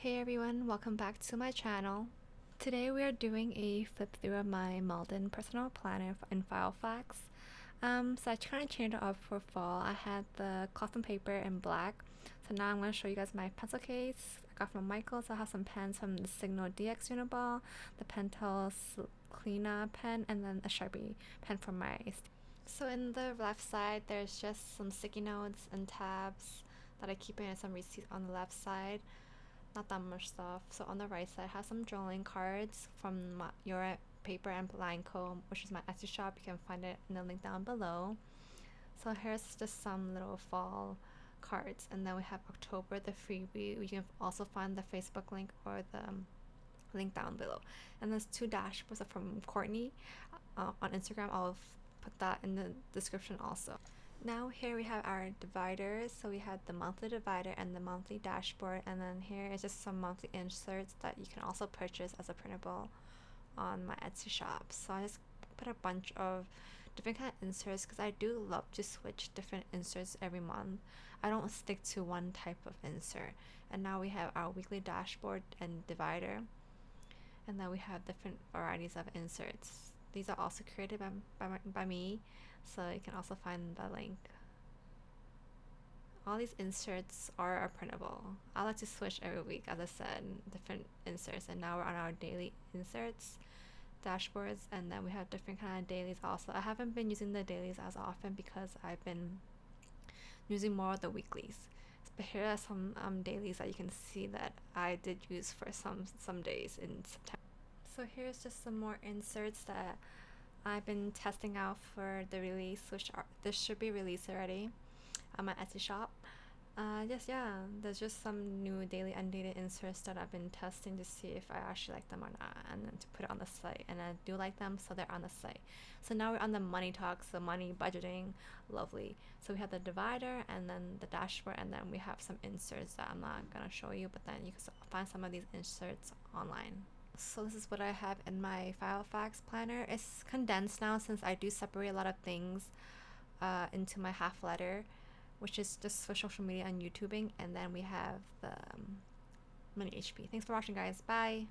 Hey everyone, welcome back to my channel. Today we are doing a flip through of my Malden personal planner in Filofax. So I kind of changed it up for fall. I had the cloth and paper in black. So now I'm going to show you guys my pencil case I got from Michael's. I have some pens from the Signo DX Uniball, the Pentel Cleana pen, and then a Sharpie pen from my. So in the left side, there's just some sticky notes and tabs that I keep in, and some receipts on the left side. Not that much stuff. So on the right side, I have some journaling cards from Your Paper and Blanco, which is my Etsy shop. You can find it in the link down below. So here's just some little fall cards, and then we have October, the freebie. You can also find the Facebook link or the link down below. And there's two dashboards from Courtney on Instagram. I'll put that in the description also. Now here we have our dividers. So we had the monthly divider and the monthly dashboard, and then here is just some monthly inserts that you can also purchase as a printable on my Etsy shop. So I just put a bunch of different kind of inserts because I do love to switch different inserts every month. I don't stick to one type of insert. And now we have our weekly dashboard and divider, and then we have different varieties of inserts. These are also created by me, so you can also find the link. All these inserts are printable. I like to switch every week, as I said, different inserts, and now we're on our daily inserts dashboards, and then we have different kind of dailies also. I haven't been using the dailies as often because I've been using more of the weeklies. But here are some dailies that you can see that I did use for some days in September. So here's just some more inserts that I've been testing out for the release, which this should be released already on my Etsy shop. There's just some new daily undated inserts that I've been testing to see if I actually like them or not, and then to put it on the site. And I do like them, so they're on the site. So now we're on the money talks, the money budgeting, lovely. So we have the divider and then the dashboard, and then we have some inserts that I'm not gonna show you, but then you can find some of these inserts online. So this is what I have in my Filofax planner. It's condensed now since I do separate a lot of things into my half letter, which is just for social media and YouTubing. And then we have the mini HP. Thanks for watching, guys. Bye.